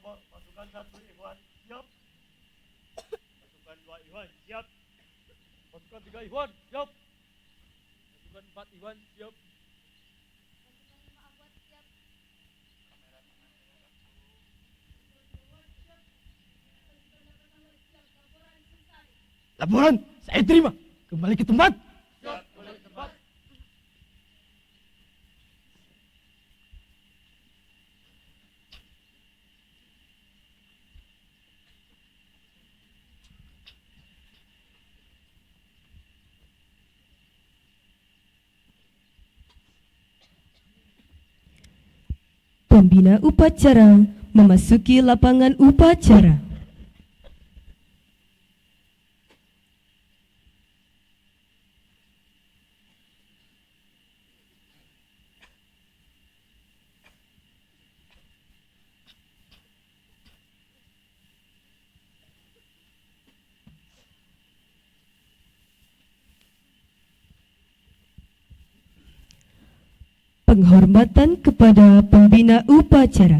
Pasukan satu Iwan siap. Pasukan dua Iwan siap. Pasukan tiga Iwan siap. Pasukan empat Iwan siap. Laporan saya terima. Kembali ke tempat. Siap, kembali ke tempat. Pembina upacara memasuki lapangan upacara. Penghormatan kepada pembina upacara.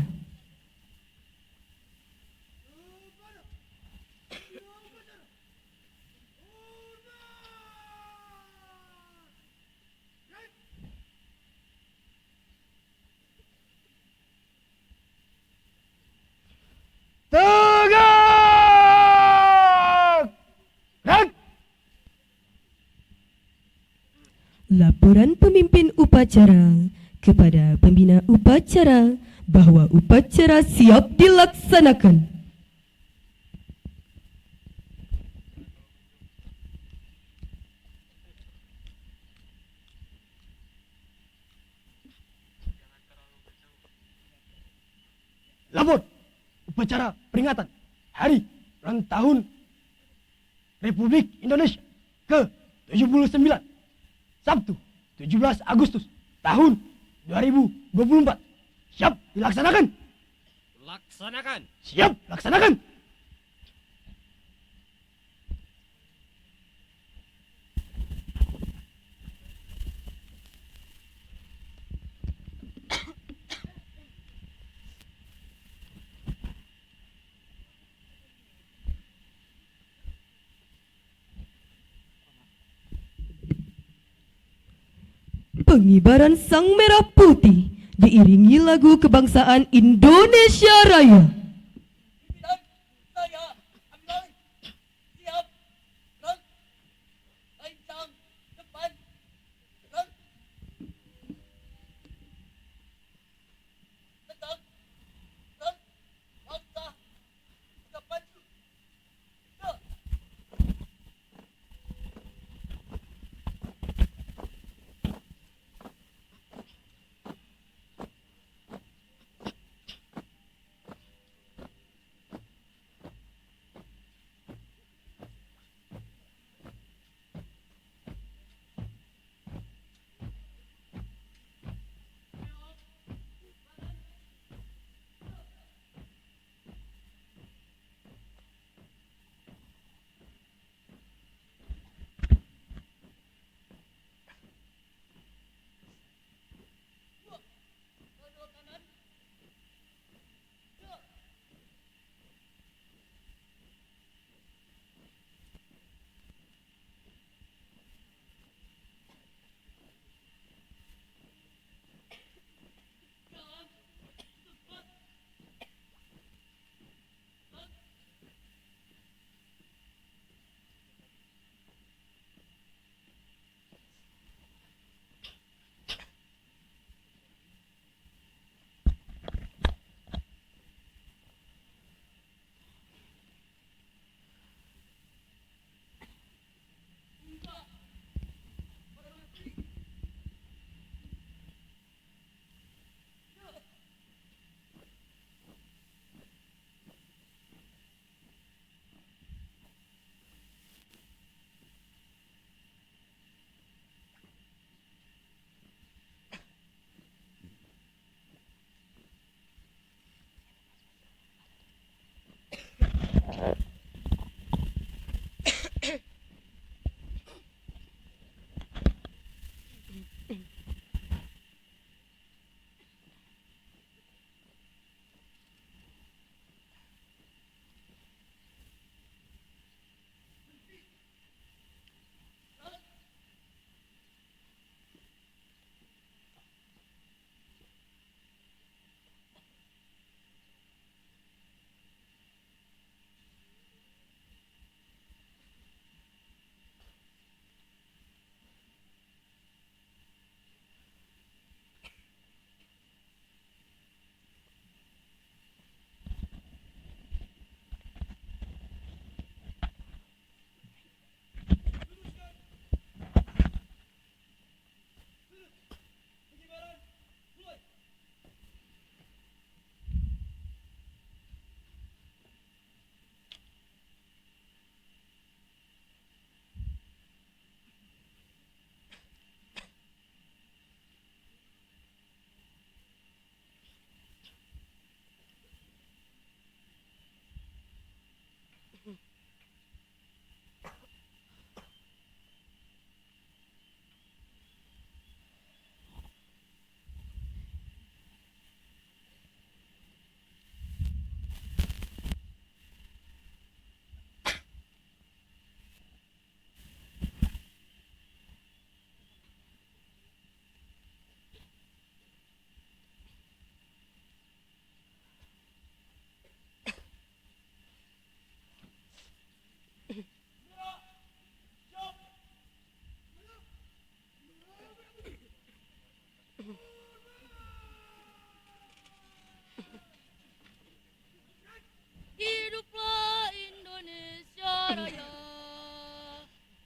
Tegak! Gerak! Laporan pemimpin upacara kepada pembina upacara bahwa upacara siap dilaksanakan. Lapor upacara peringatan Hari Ulang Tahun Republik Indonesia ke-79 Sabtu 17 Agustus tahun 2024. Siap dilaksanakan. Laksanakan. Siap laksanakan. Pengibaran Sang Merah Putih diiringi lagu kebangsaan Indonesia Raya.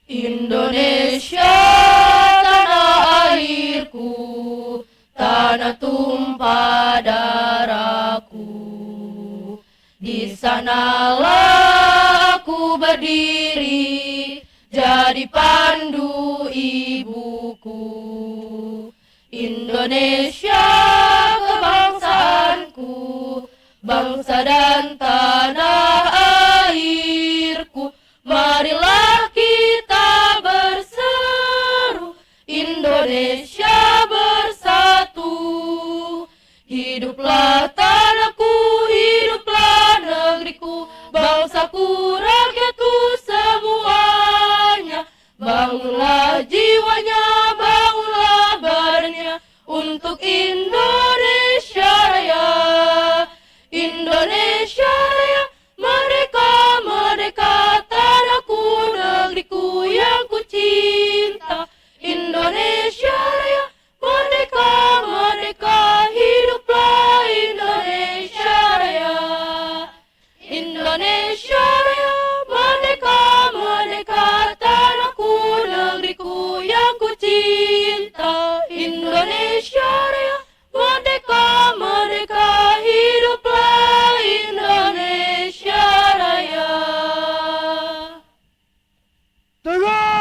Indonesia tanah airku, tanah tumpah darahku. Di sanalah aku berdiri, jadi pandu ibuku. Indonesia kebangsaanku, bangsa dan tanah airku. Marilah kita berseru, Indonesia bersatu. Hiduplah tanahku, hiduplah negeriku, bangsaku, rakyatku semuanya. Bangunlah jiwanya, bangunlah badannya untuk Indonesia Raya. Indonesia Raya, merdeka, merdeka, tanahku, negeriku yang ku cinta. Indonesia Raya, merdeka, merdeka, hiduplah Indonesia Raya. Indonesia Raya, merdeka, merdeka, tanahku, negeriku yang ku cinta. Indonesia Raya, merdeka, merdeka, hiduplah Indonesia Raya. Tegak!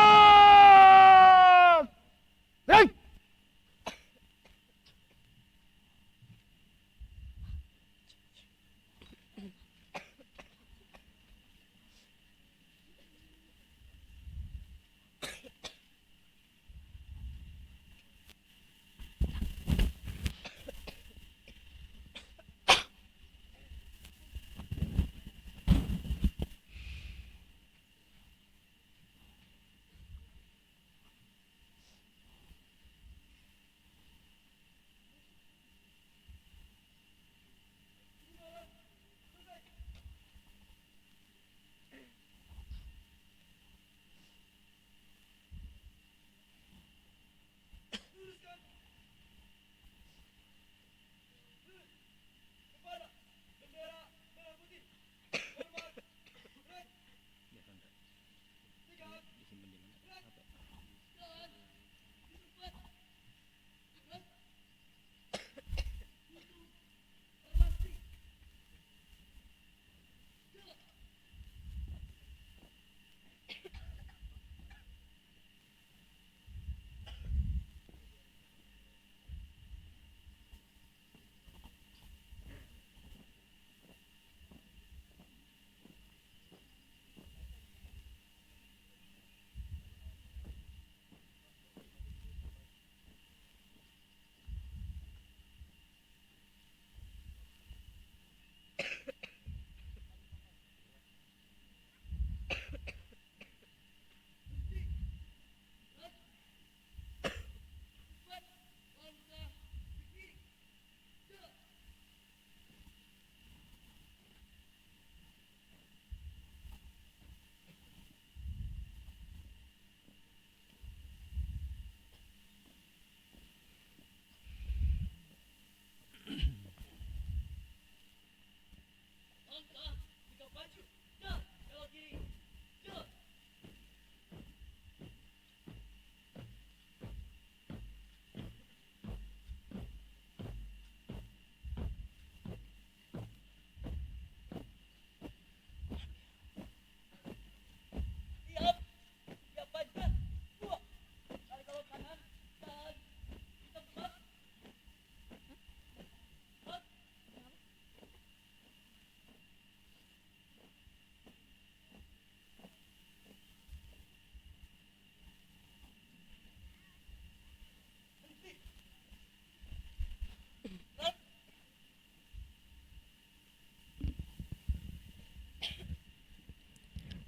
Naik!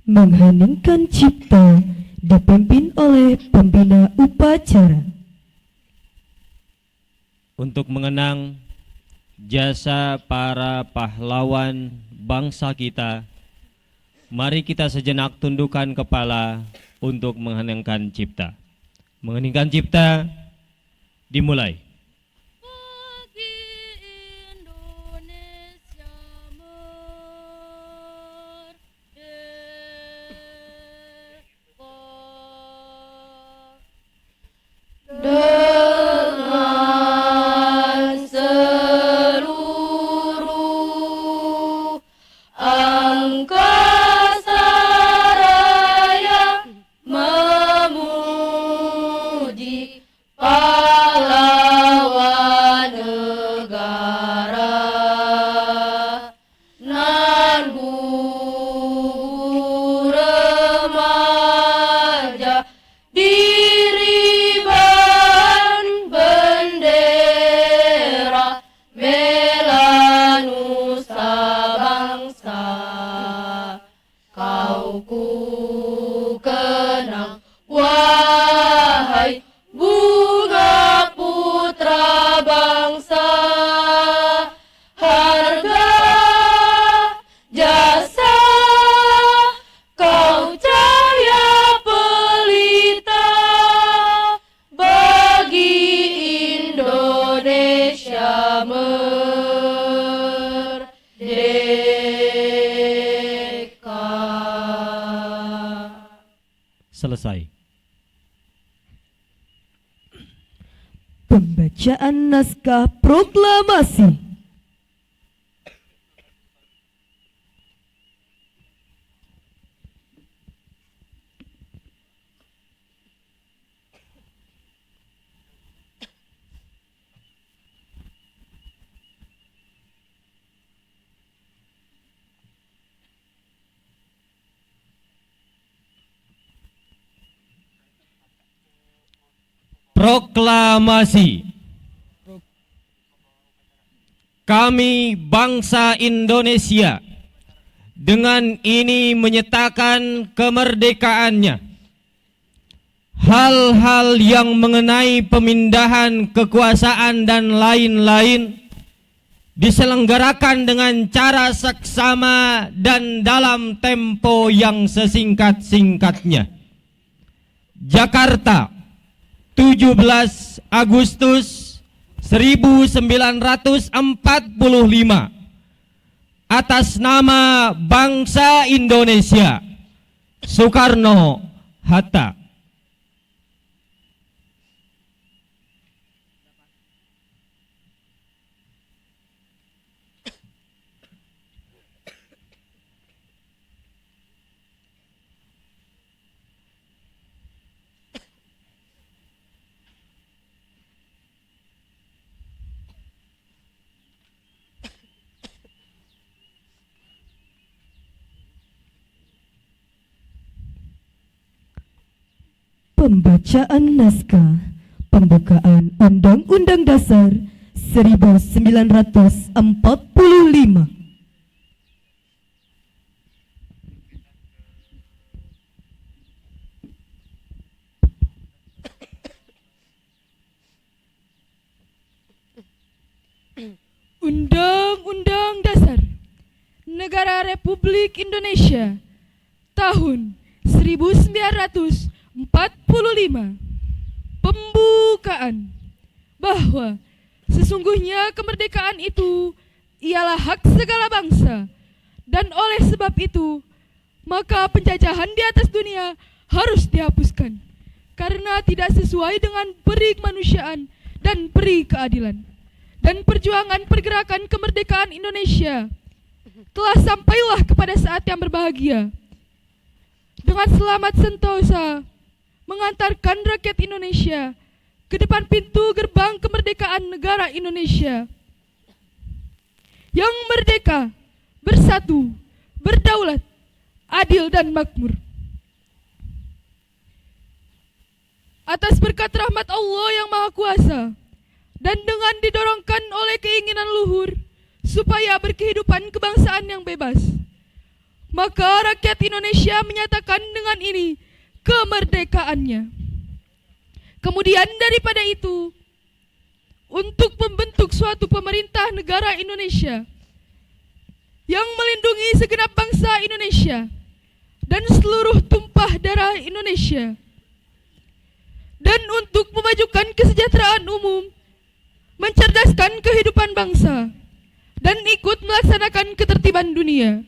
Mengheningkan cipta dipimpin oleh pembina upacara. Untuk mengenang jasa para pahlawan bangsa kita, mari kita sejenak tundukkan kepala untuk mengheningkan cipta. Mengheningkan cipta dimulai. selesai. Pembacaan naskah proklamasi. Proklamasi. Kami bangsa Indonesia dengan ini menyatakan kemerdekaannya. Hal-hal yang mengenai pemindahan kekuasaan dan lain-lain diselenggarakan dengan cara seksama dan dalam tempo yang sesingkat-singkatnya. Jakarta, 17 Agustus 1945. Atas nama bangsa Indonesia, Soekarno-Hatta. Pembacaan naskah pembukaan Undang-Undang Dasar 1945. Undang-Undang Dasar Negara Republik Indonesia tahun 1945. Pembukaan bahwa sesungguhnya kemerdekaan itu ialah hak segala bangsa, dan oleh sebab itu maka penjajahan di atas dunia harus dihapuskan karena tidak sesuai dengan peri kemanusiaan dan peri keadilan. Dan perjuangan pergerakan kemerdekaan Indonesia telah sampailah kepada saat yang berbahagia. Dengan selamat sentosa mengantarkan rakyat Indonesia ke depan pintu gerbang kemerdekaan negara Indonesia yang merdeka, bersatu, berdaulat, adil dan makmur. Atas berkat rahmat Allah yang Maha Kuasa dan dengan didorongkan oleh keinginan luhur supaya berkehidupan kebangsaan yang bebas, maka rakyat Indonesia menyatakan dengan ini kemerdekaannya. Kemudian daripada itu, untuk membentuk suatu pemerintah negara Indonesia yang melindungi segenap bangsa Indonesia dan seluruh tumpah darah Indonesia, dan untuk memajukan kesejahteraan umum, mencerdaskan kehidupan bangsa, dan ikut melaksanakan ketertiban dunia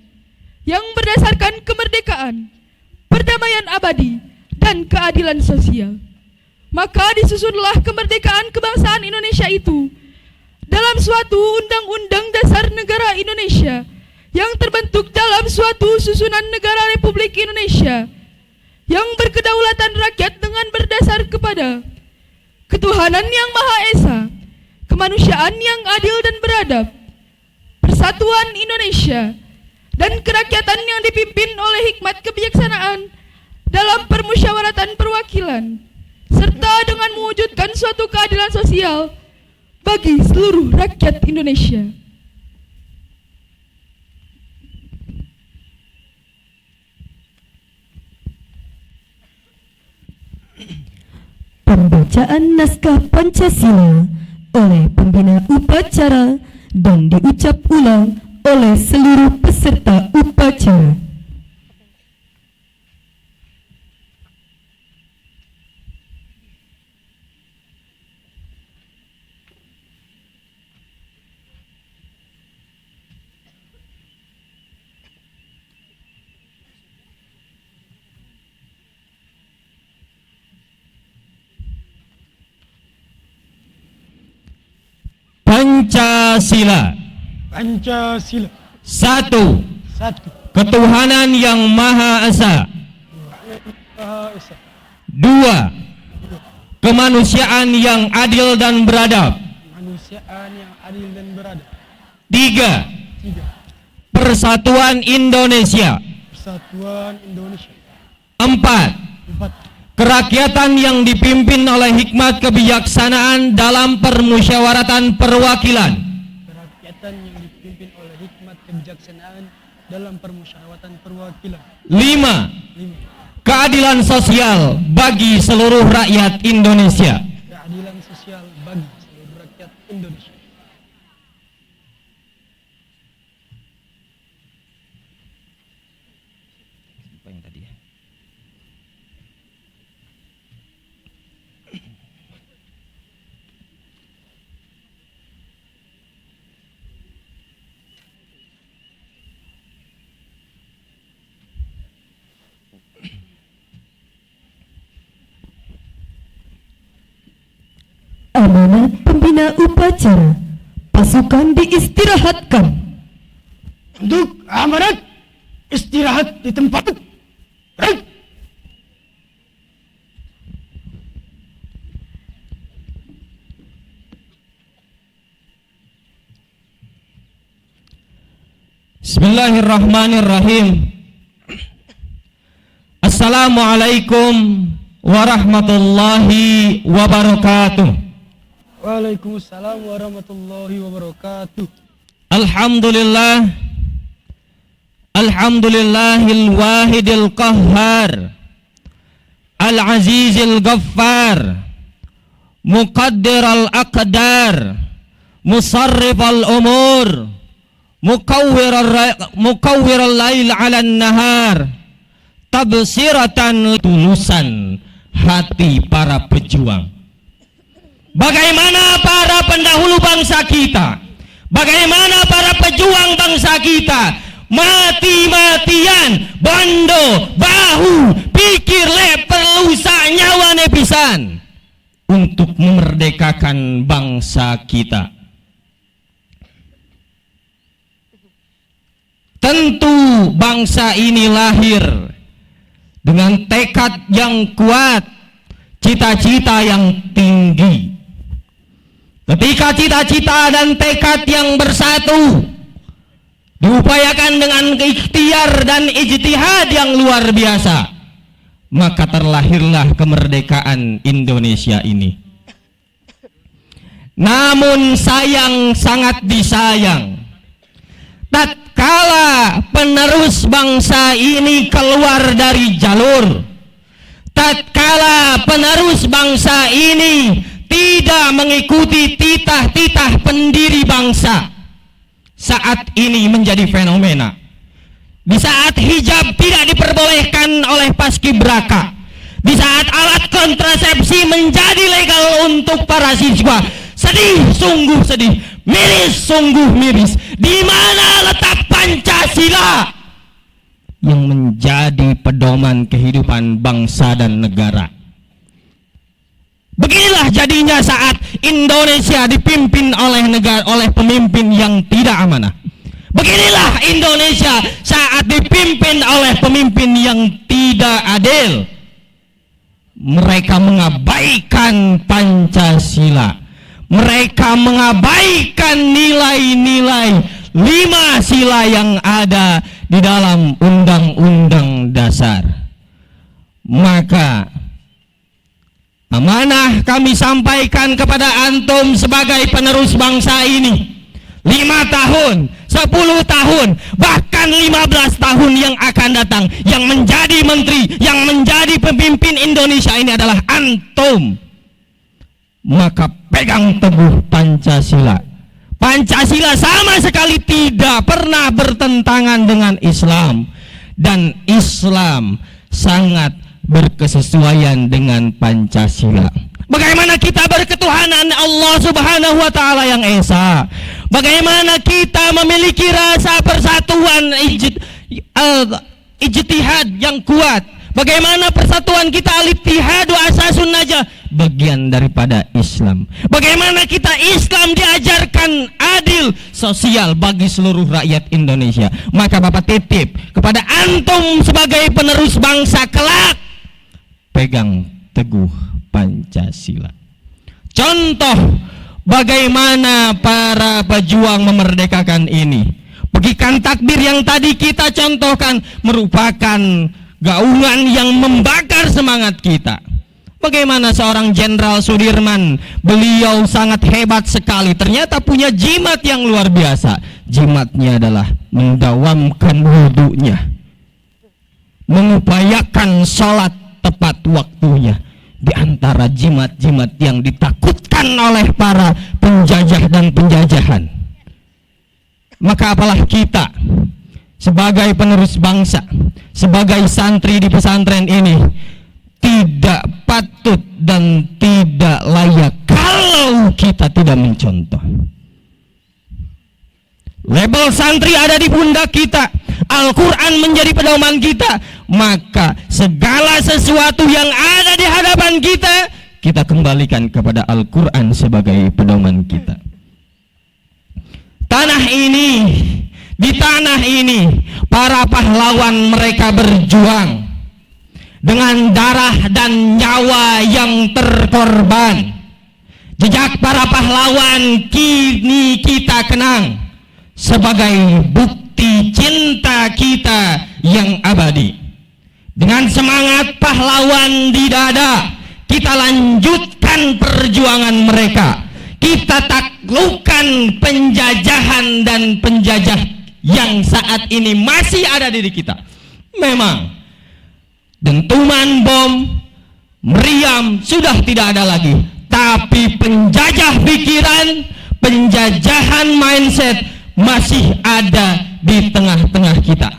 yang berdasarkan kemerdekaan, perdamaian abadi, dan keadilan sosial. Maka disusunlah kemerdekaan kebangsaan Indonesia itu dalam suatu Undang-Undang Dasar Negara Indonesia yang terbentuk dalam suatu susunan negara Republik Indonesia yang berkedaulatan rakyat dengan berdasar kepada ketuhanan yang Maha Esa, kemanusiaan yang adil dan beradab, persatuan Indonesia, dan kerakyatan yang dipimpin oleh hikmat kebijaksanaan dalam permusyawaratan perwakilan, serta dengan mewujudkan suatu keadilan sosial bagi seluruh rakyat Indonesia. Pembacaan naskah Pancasila oleh pembina upacara dan diucap ulang oleh seluruh peserta upacara. Pancasila. Pancasila. 1. Satu. Ketuhanan yang Maha Esa. Maha Esa. 2. Kemanusiaan yang adil dan beradab. Kemanusiaan yang adil dan beradab. 3. Tiga. Persatuan Indonesia. Persatuan Indonesia. 4. Empat. Kerakyatan yang dipimpin oleh hikmat kebijaksanaan dalam permusyawaratan perwakilan. Kerakyatan yang dipimpin oleh hikmat kebijaksanaan dalam permusyawaratan perwakilan. 5. 5. Keadilan sosial bagi seluruh rakyat Indonesia. Keadilan sosial bagi seluruh rakyat Indonesia. Apa yang tadi ya? Amanat pembina upacara. Pasukan diistirahatkan. Untuk amanat istirahat di tempat. Baik. Bismillahirrahmanirrahim. Assalamualaikum warahmatullahi wabarakatuh. Waalaikumsalam warahmatullahi wabarakatuh. Alhamdulillah. Alhamdulillahil wahidil qahhar, al-azizil ghaffar, muqaddiral aqdar, musarrifal umur, mukawwiral lail 'alan nahar, tabsiratan tulusan hati para pejuang. Bagaimana para pendahulu bangsa kita, bagaimana para pejuang bangsa kita mati-matian, bondo, bahu, pikir, perlu nyawa nepisan untuk memerdekakan bangsa kita. Tentu bangsa ini lahir dengan tekad yang kuat, cita-cita yang tinggi. Ketika cita-cita dan tekad yang bersatu diupayakan dengan ikhtiar dan ijtihad yang luar biasa, maka terlahirlah kemerdekaan Indonesia ini. Namun sayang, sangat disayang, tatkala penerus bangsa ini keluar dari jalur, tatkala penerus bangsa ini tidak mengikuti titah-titah pendiri bangsa, saat ini menjadi fenomena. Di saat hijab tidak diperbolehkan oleh paskibraka, di saat alat kontrasepsi menjadi legal untuk para siswa, sedih, sungguh sedih, miris, sungguh miris. Di mana letak Pancasila yang menjadi pedoman kehidupan bangsa dan negara? Beginilah jadinya saat Indonesia dipimpin oleh pemimpin yang tidak amanah. Beginilah Indonesia saat dipimpin oleh pemimpin yang tidak adil. Mereka mengabaikan Pancasila. Mereka mengabaikan nilai-nilai 5 sila yang ada di dalam Undang-Undang Dasar. Maka amanah kami sampaikan kepada antum sebagai penerus bangsa ini. 5 tahun, 10 tahun, bahkan 15 tahun yang akan datang, yang menjadi menteri, yang menjadi pemimpin Indonesia ini adalah antum. Maka pegang teguh Pancasila. Pancasila sama sekali tidak pernah bertentangan dengan Islam, dan Islam sangat berkesesuaian dengan Pancasila. Bagaimana kita berketuhanan Allah Subhanahu wa taala yang esa? Bagaimana kita memiliki rasa persatuan ijtihad yang kuat? Bagaimana persatuan kita al-ittihadu asasun najah? bagian daripada Islam. Bagaimana kita Islam diajarkan adil sosial bagi seluruh rakyat Indonesia. Maka Bapak titip kepada antum sebagai penerus bangsa kelak, pegang teguh Pancasila. Contoh bagaimana para pejuang memerdekakan ini. Pegikan takbir yang tadi kita contohkan merupakan gaungan yang membakar semangat kita. Bagaimana seorang Jenderal Sudirman, beliau sangat hebat sekali, ternyata punya jimat yang luar biasa. Jimatnya adalah mendawamkan wudunya, mengupayakan sholat tepat waktunya. Di antara jimat-jimat yang ditakutkan oleh para penjajah dan penjajahan. Maka apalah kita sebagai penerus bangsa, sebagai santri di pesantren ini, tidak patut dan tidak layak kalau kita tidak mencontoh. Label santri ada di pundak kita, Al-Quran menjadi pedoman kita, maka segala sesuatu yang ada di hadapan kita, kita kembalikan kepada Al-Quran sebagai pedoman kita. Di tanah ini para pahlawan mereka berjuang dengan darah dan nyawa yang terkorban. Jejak para pahlawan kini kita kenang sebagai bukti cinta kita yang abadi. Dengan semangat pahlawan di dada, kita lanjutkan perjuangan mereka. Kita taklukkan penjajahan dan penjajah yang saat ini masih ada di kita. Memang dentuman bom, meriam sudah tidak ada lagi, tapi penjajah pikiran, penjajahan mindset masih ada di tengah-tengah kita.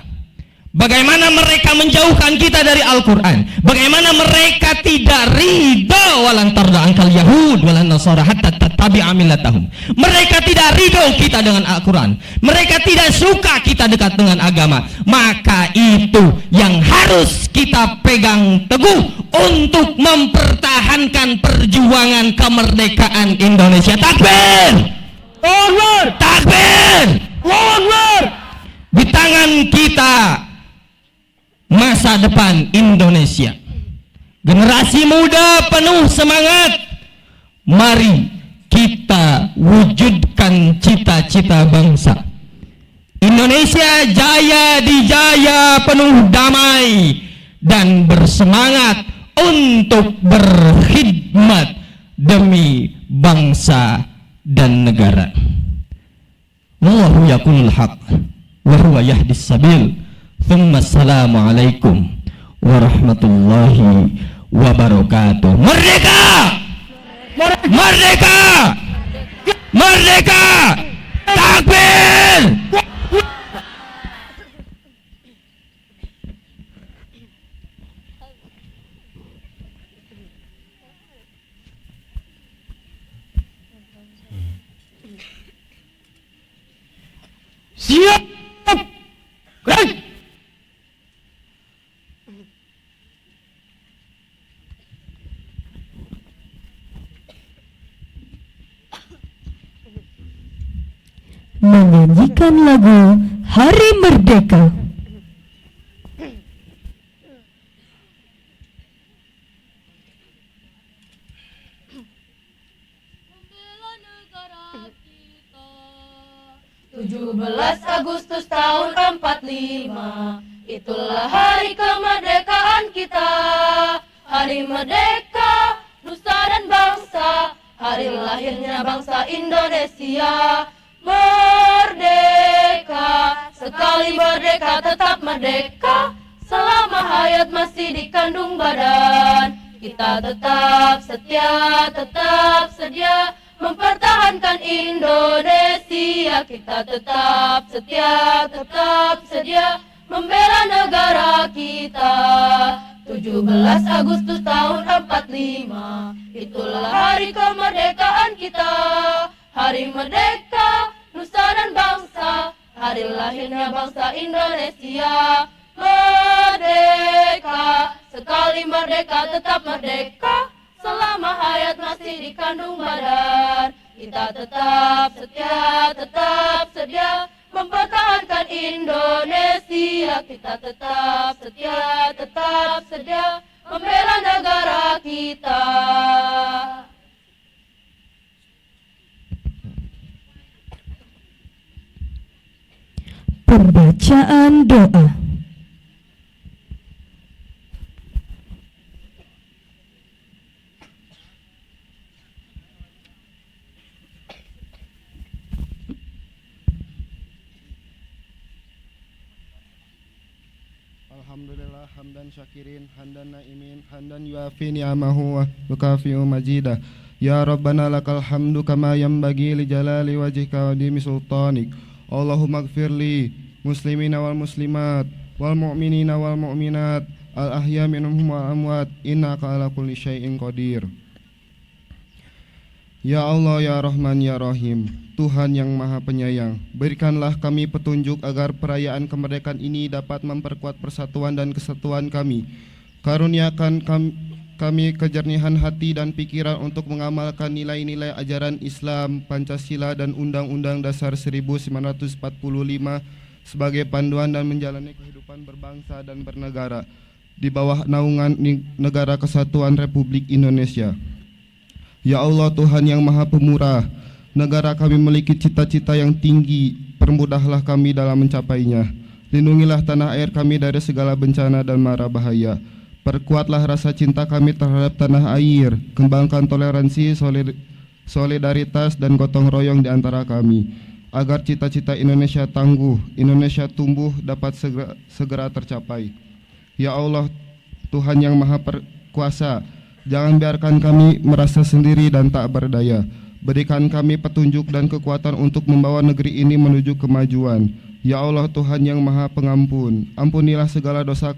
Bagaimana mereka menjauhkan kita dari Al-Quran? Bagaimana mereka tidak ridho walan tarda angkal Yahud walan Nasara hatta tattabi'a millatahum. Mereka tidak ridho kita dengan Al-Quran. Mereka tidak suka kita dekat dengan agama. Maka itu yang harus kita pegang teguh untuk mempertahankan perjuangan kemerdekaan Indonesia. Takbir! Akbar! Takbir! Akbar! Di tangan kita masa depan Indonesia. Generasi muda penuh semangat. Mari kita wujudkan cita-cita bangsa. Indonesia jaya dijaya penuh damai dan bersemangat untuk berkhidmat demi bangsa dan negara. Wallahu yaqulul haq wa huwa yahdis sabil. Assalamualaikum warahmatullahi wabarakatuh. Merdeka! Merdeka! Merdeka! Takbir! Siap! Gerak! Menyanyikan lagu Hari Merdeka. Membela negara kita. 17 Agustus tahun 45, itulah hari kemerdekaan kita. Hari merdeka, nusa dan bangsa, hari lahirnya bangsa Indonesia. Merdeka, sekali merdeka tetap merdeka. Selama hayat masih dikandung badan, kita tetap setia, tetap sedia mempertahankan Indonesia. Kita tetap setia, tetap sedia membela negara kita. 17 Agustus tahun 45, itulah hari kemerdekaan kita. Hari merdeka, nusa dan bangsa, hari lahirnya bangsa Indonesia. Merdeka, sekali merdeka tetap merdeka. selama hayat masih dikandung badan. Kita tetap setia mempertahankan Indonesia. Kita tetap setia membela negara kita. Pembacaan doa. Alhamdulillah hamdan syakirin, hamdan naimin, hamdan yuafi ni'amahu wa yukafi'u majidah. Ya Rabbana lakal hamdu kama yanbaghi li jalali wajhika wa dimi sultanik. Allahumma gfirli muslimina wal muslimat wal mu'minina wal mu'minat al ahya minhum wal amwat innaka ala kulli syai'in qadir. Ya Allah, ya Rahman, ya Rahim, Tuhan yang Maha Penyayang, berikanlah kami petunjuk agar perayaan kemerdekaan ini dapat memperkuat persatuan dan kesatuan kami. Karuniakan kami kejernihan hati dan pikiran untuk mengamalkan nilai-nilai ajaran Islam, Pancasila dan Undang-Undang Dasar 1945 sebagai panduan dan menjalani kehidupan berbangsa dan bernegara di bawah naungan Negara Kesatuan Republik Indonesia. Ya Allah, Tuhan yang Maha Pemurah, negara kami memiliki cita-cita yang tinggi, permudahlah kami dalam mencapainya. Lindungilah tanah air kami dari segala bencana dan mara bahaya. Perkuatlah rasa cinta kami terhadap tanah air, kembangkan toleransi, solidaritas dan gotong royong di antara kami, agar cita-cita Indonesia tangguh, Indonesia tumbuh dapat segera tercapai. Ya Allah, Tuhan yang Maha Kuasa, jangan biarkan kami merasa sendiri dan tak berdaya. Berikan kami petunjuk dan kekuatan untuk membawa negeri ini menuju kemajuan. Ya Allah, Tuhan yang Maha Pengampun, ampunilah segala dosa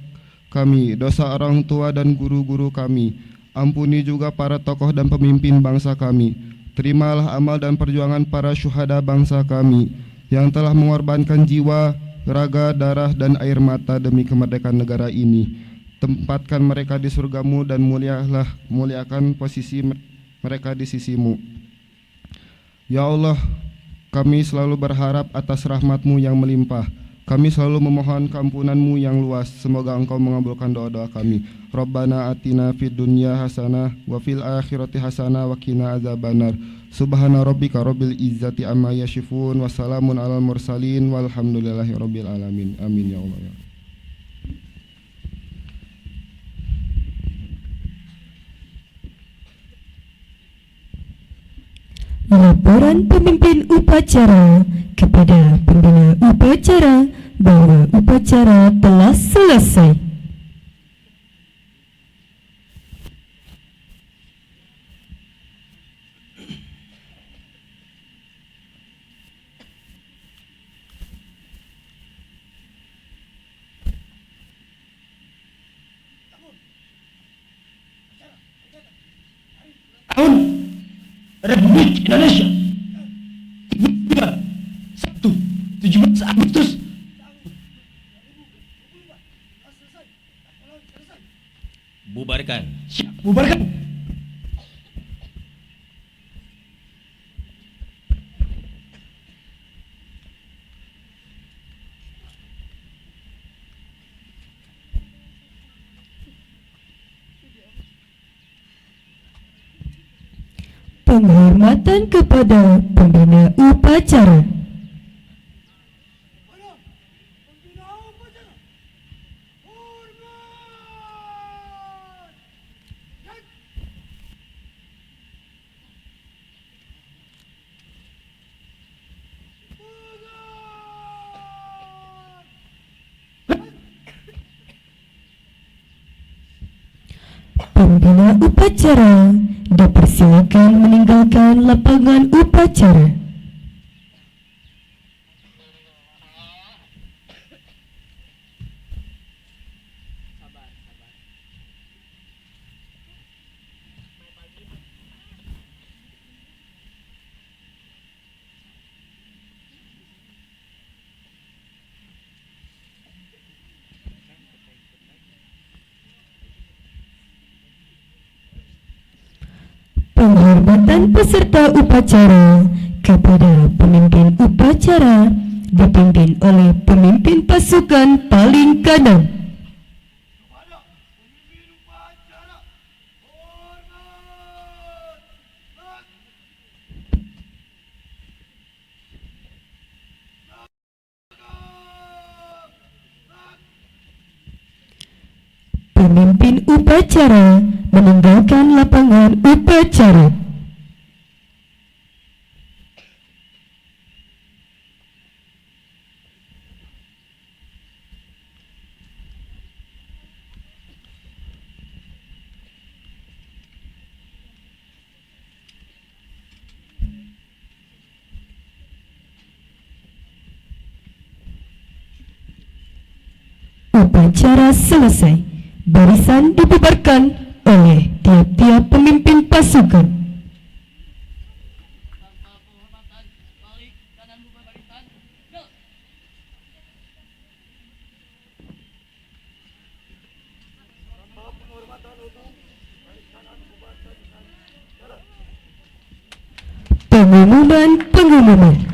kami, dosa orang tua dan guru-guru kami. Ampuni juga para tokoh dan pemimpin bangsa kami. Terimalah amal dan perjuangan para syuhada bangsa kami yang telah mengorbankan jiwa, raga, darah, dan air mata demi kemerdekaan negara ini. Tempatkan mereka di surgamu dan muliakan posisi mereka di sisimu. Ya Allah, kami selalu berharap atas rahmat-Mu yang melimpah. Kami selalu memohon keampunan-Mu yang luas. Semoga Engkau mengabulkan doa-doa kami. Rabbana atina fid dunya hasanah wa fil akhirati hasanah wa qina adzabannar. Subhana rabbika rabbil izzati amma yasifun wa salamun alal mursalin walhamdulillahi rabbil alamin. Amin ya Allah ya. Laporan pemimpin upacara kepada pembina upacara bahwa upacara telah selesai. Tahun Republik Indonesia 17 Agustus. Bubarkan. Siap, bubarkan. Penghormatan kepada pembina upacara. Pembina upacara dipersilakan meninggalkan lapangan upacara. Penghormatan peserta upacara kepada pemimpin upacara dipimpin oleh pemimpin pasukan paling kanan. Pemimpin upacara meninggalkan lapangan upacara. Upacara selesai. Barisan dibubarkan oleh tiap-tiap pemimpin pasukan. Pengumuman.